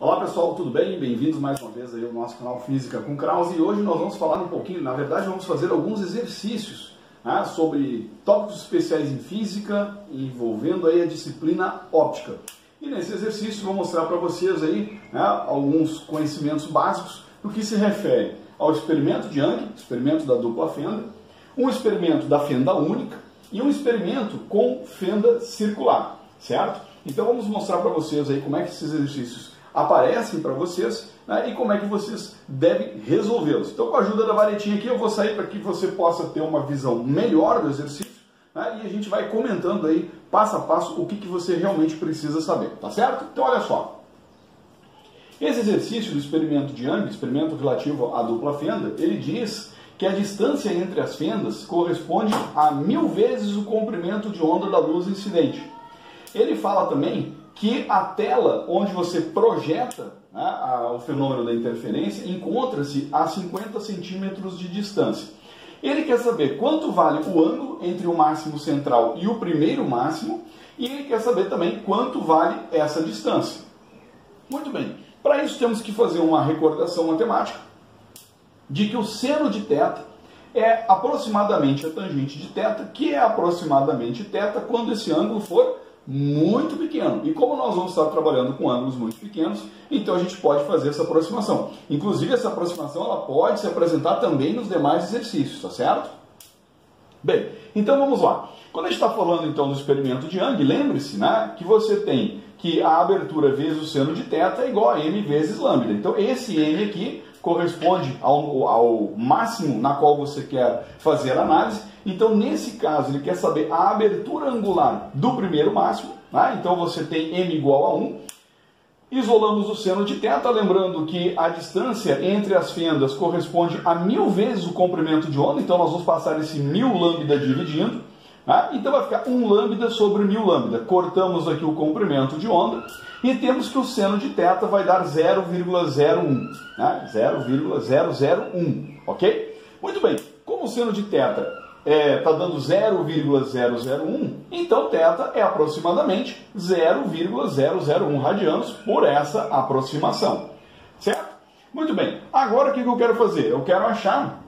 Olá pessoal, tudo bem? Bem-vindos mais uma vez aí ao nosso canal Física com Krause. E hoje nós vamos falar um pouquinho, na verdade vamos fazer alguns exercícios sobre tópicos especiais em física envolvendo aí a disciplina óptica. E nesse exercício vou mostrar para vocês aí alguns conhecimentos básicos do que se refere ao experimento de Young, experimento da dupla fenda, um experimento da fenda única e um experimento com fenda circular, certo? Então vamos mostrar para vocês aí como é que esses exercícios aparecem para vocês e como é que vocês devem resolvê-los. Então com a ajuda da varetinha aqui eu vou sair para que você possa ter uma visão melhor do exercício e a gente vai comentando aí passo a passo o que você realmente precisa saber, tá certo? Então olha só. Esse exercício do experimento de Young, experimento relativo à dupla fenda, ele diz que a distância entre as fendas corresponde a 1000 vezes o comprimento de onda da luz incidente. Ele fala também que a tela onde você projeta o fenômeno da interferência encontra-se a 50 centímetros de distância. Ele quer saber quanto vale o ângulo entre o máximo central e o primeiro máximo, e ele quer saber também quanto vale essa distância. Muito bem, para isso temos que fazer uma recordação matemática de que o seno de θ é aproximadamente a tangente de θ, que é aproximadamente θ quando esse ângulo for muito pequeno. E como nós vamos estar trabalhando com ângulos muito pequenos, então a gente pode fazer essa aproximação. Inclusive essa aproximação ela pode se apresentar também nos demais exercícios, tá certo? Bem, então vamos lá. Quando a gente está falando então do experimento de Young, lembre-se que você tem que a abertura vezes o seno de θ é igual a m vezes lambda. Então esse m aqui corresponde ao máximo na qual você quer fazer a análise. Então, nesse caso, ele quer saber a abertura angular do primeiro máximo. Então, você tem m igual a 1. Isolamos o seno de θ, lembrando que a distância entre as fendas corresponde a 1000 vezes o comprimento de onda. Então, nós vamos passar esse 1000 lambda dividindo. Então, vai ficar 1 lambda sobre 1000 lambda. Cortamos aqui o comprimento de onda. E temos que o seno de θ vai dar 0,01. 0,001, ok? Muito bem, como o seno de θ está dando 0,001, então θ é aproximadamente 0,001 radianos por essa aproximação. Certo? Muito bem, agora o que eu quero fazer? Eu quero achar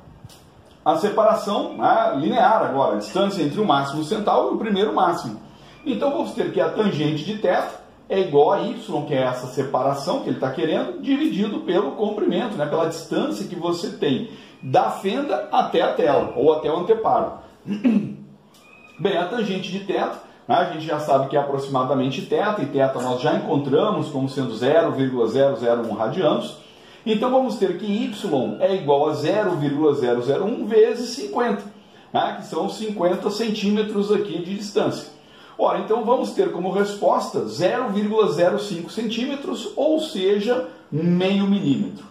a separação linear agora, a distância entre o máximo central e o primeiro máximo. Então vamos ter que a tangente de θ é igual a y, que é essa separação que ele está querendo, dividido pelo comprimento, pela distância que você tem da fenda até a tela, ou até o anteparo. Bem, a tangente de θ, a gente já sabe que é aproximadamente θ, e θ nós já encontramos como sendo 0,001 radianos. Então vamos ter que y é igual a 0,001 vezes 50, que são 50 centímetros aqui de distância. Ora, então vamos ter como resposta 0,05 centímetros, ou seja, meio milímetro.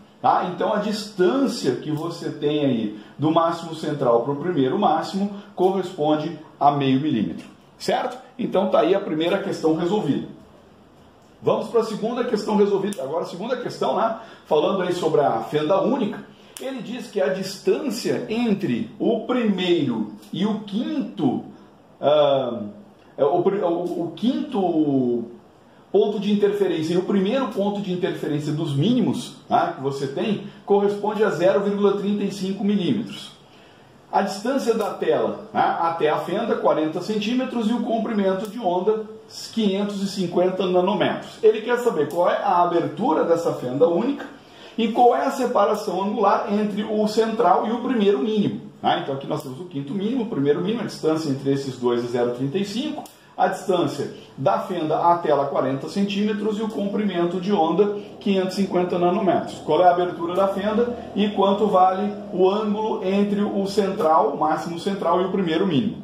Então a distância que você tem aí do máximo central para o primeiro máximo corresponde a meio milímetro. Certo? Então está aí a primeira questão resolvida. Vamos para a segunda questão resolvida. Agora a segunda questão, falando aí sobre a fenda única, ele diz que a distância entre o primeiro e o quinto... O quinto ponto de interferência e o primeiro ponto de interferência dos mínimos que você tem corresponde a 0,35 milímetros. A distância da tela até a fenda, 40 centímetros, e o comprimento de onda, 550 nanômetros. Ele quer saber qual é a abertura dessa fenda única e qual é a separação angular entre o central e o primeiro mínimo. Então aqui nós temos o quinto mínimo, o primeiro mínimo, a distância entre esses dois é 0,35, a distância da fenda à tela 40 centímetros e o comprimento de onda 550 nanômetros. Qual é a abertura da fenda e quanto vale o ângulo entre o central, o máximo central, e o primeiro mínimo.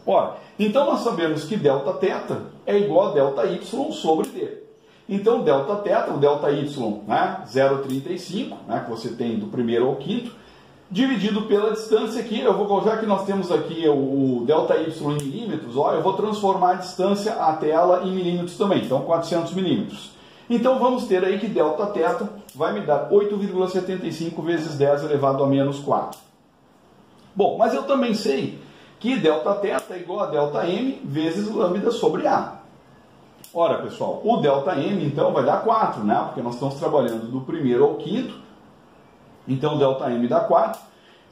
Ora, então nós sabemos que Δθ é igual a ΔY sobre D. Então Δθ, o ΔY, 0,35, que você tem do primeiro ao quinto, dividido pela distância aqui, já que nós temos aqui o ΔY em milímetros, eu vou transformar a distância à tela em milímetros também, então 400 milímetros. Então vamos ter aí que Δθ vai me dar 8,75 vezes 10 elevado a menos 4. Bom, mas eu também sei que Δθ é igual a ΔM vezes lambda sobre A. Ora, pessoal, o ΔM então vai dar 4, né? Porque nós estamos trabalhando do primeiro ao quinto. Então, ΔM dá 4,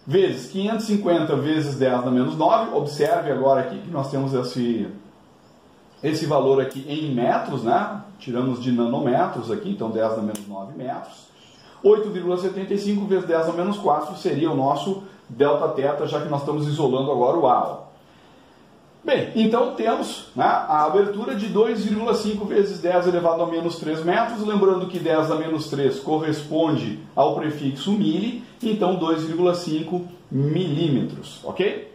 vezes 550 vezes 10 na menos 9. Observe agora aqui que nós temos esse valor aqui em metros, né? Tiramos de nanômetros aqui, então 10 na menos 9 metros. 8,75 vezes 10 na menos 4 seria o nosso Δθ, já que nós estamos isolando agora o A. Bem, então temos, né, a abertura de 2,5 vezes 10 elevado a menos 3 metros, lembrando que 10 a menos 3 corresponde ao prefixo mili, então 2,5 milímetros, ok?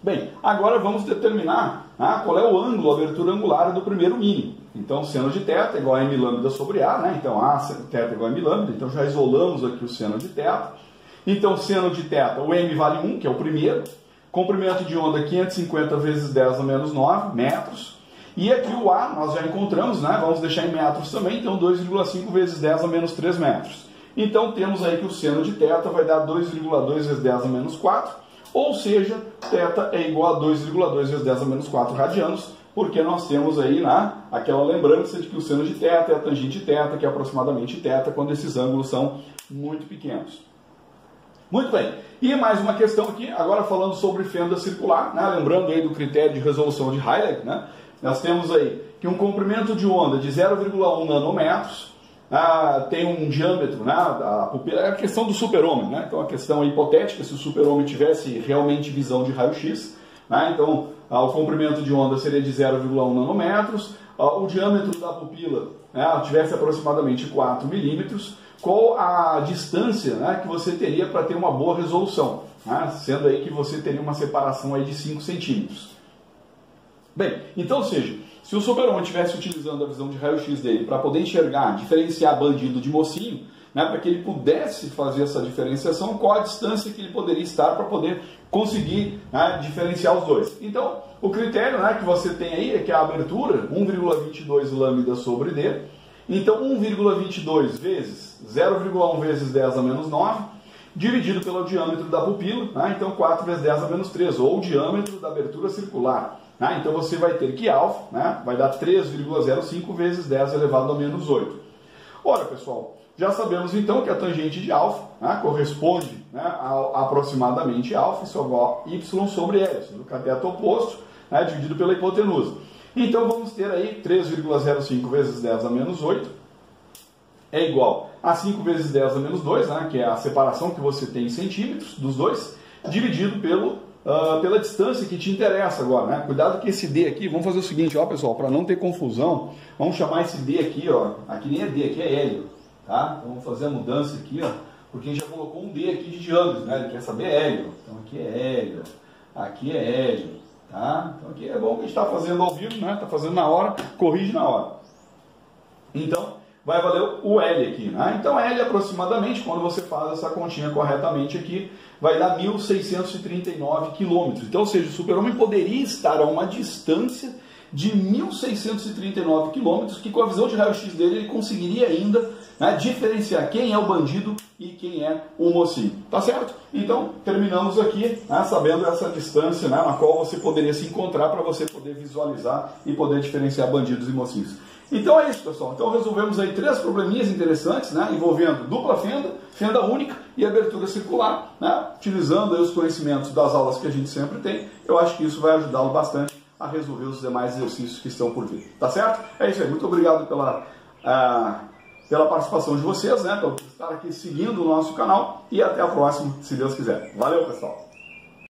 Bem, agora vamos determinar, né, qual é o ângulo, a abertura angular do primeiro mini. Então, seno de θ igual a m lambda sobre A, né? Então, A θ igual a m lambda, então já isolamos aqui o seno de θ. Então, seno de θ, o m vale 1, que é o primeiro. Comprimento de onda 550 vezes 10 a menos 9 metros. E aqui o A nós já encontramos, né? Vamos deixar em metros também, então 2,5 vezes 10 a menos 3 metros. Então temos aí que o seno de θ vai dar 2,2 vezes 10 a menos 4, ou seja, θ é igual a 2,2 vezes 10 a menos 4 radianos, porque nós temos aí, né, aquela lembrança de que o seno de θ é a tangente θ, que é aproximadamente θ, quando esses ângulos são muito pequenos. Muito bem, e mais uma questão aqui, agora falando sobre fenda circular, né? Lembrando aí do critério de resolução de Rayleigh, né? Nós temos aí que um comprimento de onda de 0,1 nanômetros tem um diâmetro, né? A pupila, é a questão do super-homem, né? Então a questão é hipotética, se o super-homem tivesse realmente visão de raio-x, né? Então o comprimento de onda seria de 0,1 nanômetros, o diâmetro da pupila, né, tivesse aproximadamente 4 milímetros. Qual a distância, né, que você teria para ter uma boa resolução, né, sendo aí que você teria uma separação aí de 5 centímetros. Bem, então, ou seja, se o super-homem estivesse utilizando a visão de raio-x dele para poder enxergar, diferenciar bandido de mocinho, né, para que ele pudesse fazer essa diferenciação, qual a distância que ele poderia estar para poder conseguir, né, diferenciar os dois. Então, o critério, né, que você tem aí é que a abertura, 1,22 lambda sobre D, então 1,22 vezes 0,1 vezes 10 a menos 9, dividido pelo diâmetro da pupila, né? Então 4 vezes 10 a menos 3, ou o diâmetro da abertura circular. Né? Então você vai ter que alfa, né, vai dar 3,05 vezes 10 elevado a menos 8. Ora, pessoal, já sabemos então que a tangente de alfa, né, corresponde, né, a aproximadamente alfa, isso é igual a y sobre L, do cateto oposto, né, dividido pela hipotenusa. Então vamos ter aí 3,05 vezes 10 a menos 8 é igual a 5 vezes 10 a menos 2, né, que é a separação que você tem em centímetros dos dois, dividido pela distância que te interessa agora, né? Cuidado que esse D aqui, vamos fazer o seguinte, ó, pessoal, para não ter confusão, vamos chamar esse D aqui, ó, aqui nem é D, aqui é L, tá? Então vamos fazer a mudança aqui, ó, porque a gente já colocou um D aqui de diâmetro, né? Ele quer saber L, ó. Então aqui é L, ó. Aqui é L. Tá? Então aqui é bom que a gente está fazendo ao vivo, né? Está fazendo na hora, corrige na hora. Então vai valer o L aqui, né? Então L aproximadamente, quando você faz essa continha corretamente aqui, vai dar 1.639 quilômetros. Então, ou seja, o super-homem poderia estar a uma distância de 1.639 quilômetros, que com a visão de raio-x dele ele conseguiria ainda, né, diferenciar quem é o bandido e quem é o mocinho. Tá certo? Então, terminamos aqui, né, sabendo essa distância, né, na qual você poderia se encontrar para você poder visualizar e poder diferenciar bandidos e mocinhos. Então é isso, pessoal. Então resolvemos aí 3 probleminhas interessantes, né, envolvendo dupla fenda, fenda única e abertura circular, né, utilizando aí os conhecimentos das aulas que a gente sempre tem. Eu acho que isso vai ajudá-lo bastante a resolver os demais exercícios que estão por vir. Tá certo? É isso aí. Muito obrigado pela participação de vocês, né, por estar aqui seguindo o nosso canal, e até a próxima, se Deus quiser. Valeu, pessoal!